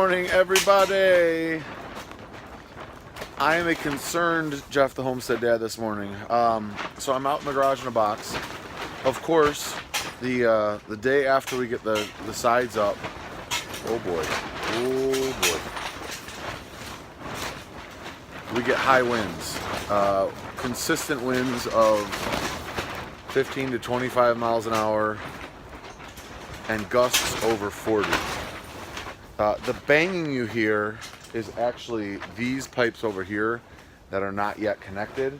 morning, everybody. I am a concerned Jeff the Homestead Dad this morning. So I'm out in the garage in a box. Of course, the day after we get the sides up, oh boy, we get high winds, consistent winds of 15 to 25 miles an hour and gusts over 40. The banging you hear is actually these pipes over here that are not yet connected.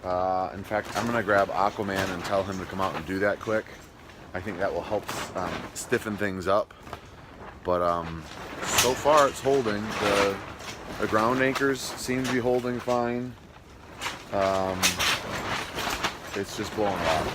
In fact, I'm gonna grab Aquaman and tell him to come out and do that quick. I think that will help stiffen things up. But so far it's holding. The ground anchors seem to be holding fine. It's just blowing a lot.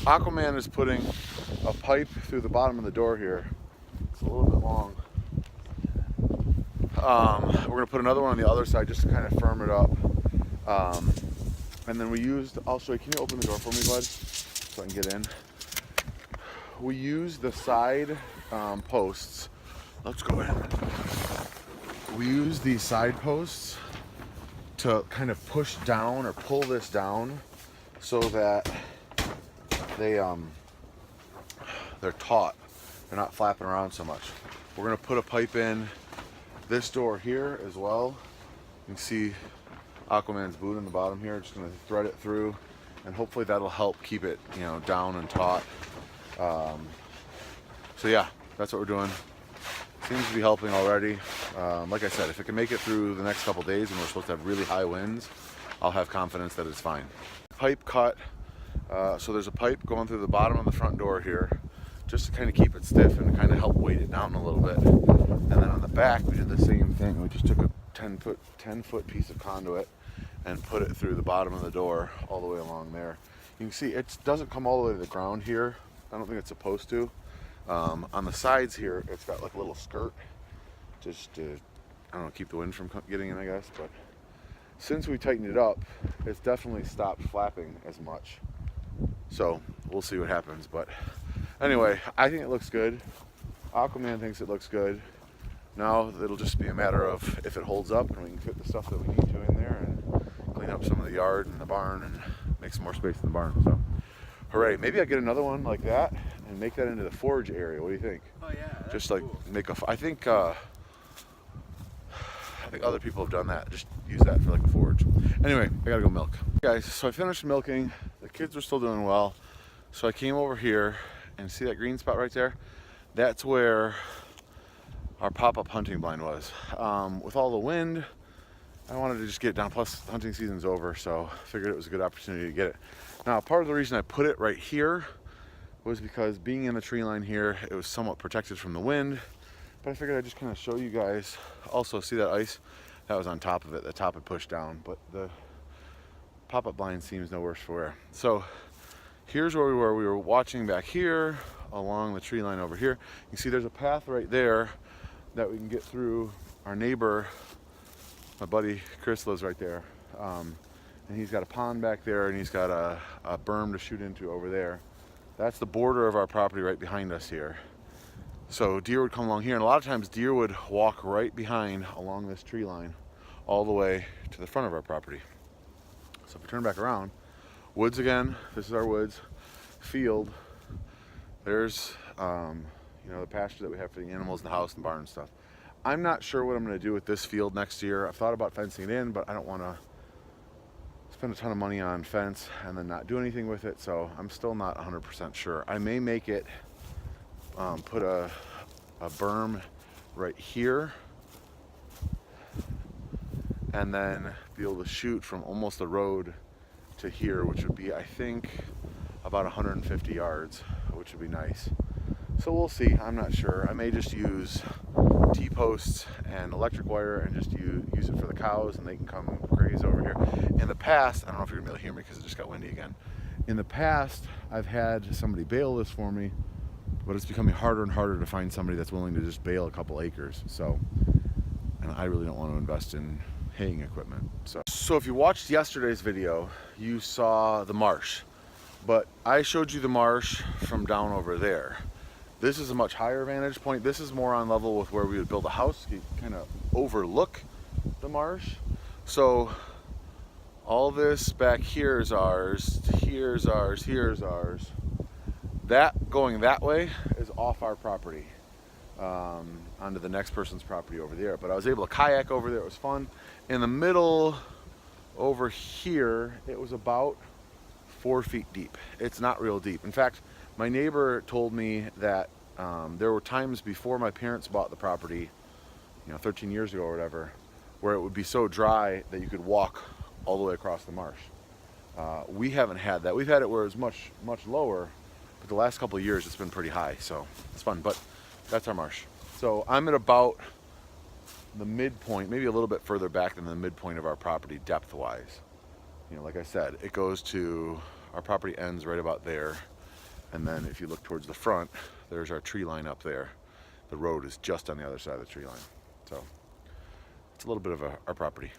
Aquaman is putting a pipe through the bottom of the door here. It's a little bit long. We're going to put another one on the other side just to kind of firm it up. And then we used, I'll show you, can you open the door for me, bud? So I can get in. We used the side posts. Let's go in. We used these side posts to kind of push down or pull this down so that they're taut. They're not flapping around so much. We're gonna put a pipe in this door here as well. You can see Aquaman's boot in the bottom here. Just gonna thread it through, and hopefully that'll help keep it, down and taut. So yeah, that's what we're doing. Seems to be helping already. Like I said, if it can make it through the next couple days, and we're supposed to have really high winds, I'll have confidence that it's fine. Pipe cut. So there's a pipe going through the bottom of the front door here, just to kind of keep it stiff and kind of help weight it down a little bit. And then on the back, we did the same thing. We just took a 10 foot piece of conduit and put it through the bottom of the door all the way along there. You can see it doesn't come all the way to the ground here. I don't think it's supposed to. On the sides here, it's got like a little skirt, just to, I don't know, keep the wind from getting in, I guess. But since we tightened it up, it's definitely stopped flapping as much. So we'll see what happens. But anyway, I think it looks good. Aquaman thinks it looks good. Now it'll just be a matter of if it holds up and we can fit the stuff that we need to in there and clean up some of the yard and the barn and make some more space in the barn. So hooray. Maybe I'll get another one like that and make that into the forage area. What do you think? Oh yeah, that's just like cool. Make a, I think other people have done that. Just use that for like a forage. Anyway, I gotta go milk. Guys, so I finished milking. The kids were still doing well. So I came over here and see that green spot right there? That's where our pop-up hunting blind was. With all the wind, I wanted to just get it down. Plus hunting season's over, so I figured it was a good opportunity to get it. Now, part of the reason I put it right here was because being in the tree line here, it was somewhat protected from the wind. But I figured I'd just kind of show you guys. Also, see that ice? That was on top of it. The top had pushed down, but the pop-up blind seems no worse for wear. So here's where we were. We were watching back here along the tree line over here. You can see there's a path right there that we can get through. Our neighbor, my buddy Chris, lives right there. And he's got a pond back there, and he's got a berm to shoot into over there. That's the border of our property right behind us here. So deer would come along here, and a lot of times deer would walk right behind along this tree line all the way to the front of our property. So if we turn back around, woods again, this is our woods, field, there's the pasture that we have for the animals in the house and barn and stuff. I'm not sure what I'm going to do with this field next year. I've thought about fencing it in, but I don't want to spend a ton of money on fence and then not do anything with it, so I'm still not 100% sure. I may make it put a berm right here and then be able to shoot from almost the road to here, which would be, I think, about 150 yards, which would be nice. So we'll see. I'm not sure. I may just use T-posts and electric wire and just use it for the cows, and they can come graze over here. In the past, I don't know if you're gonna be able to hear me because it just got windy again. In the past, I've had somebody bale this for me, but it's becoming harder and harder to find somebody that's willing to just bale a couple acres. So, and I really don't want to invest in haying equipment. So if you watched yesterday's video, you saw the marsh, but I showed you the marsh from down over there. This is a much higher vantage point. This is more on level with where we would build a house. You kind of overlook the marsh. So all this back here is ours, here's ours, here's ours. That going that way is off our property, onto the next person's property over there. But I was able to kayak over there, it was fun. In the middle over here, it was about 4 feet deep. It's not real deep. In fact, my neighbor told me that there were times before my parents bought the property, 13 years ago or whatever, where it would be so dry that you could walk all the way across the marsh. We haven't had that. We've had it where it's much lower, but the last couple of years it's been pretty high, so it's fun. But that's our marsh. So I'm at about the midpoint, maybe a little bit further back than the midpoint of our property depth-wise. Like I said, it goes to, our property ends right about there, and then if you look towards the front, there's our tree line up there. The road is just on the other side of the tree line. So it's a little bit of our property.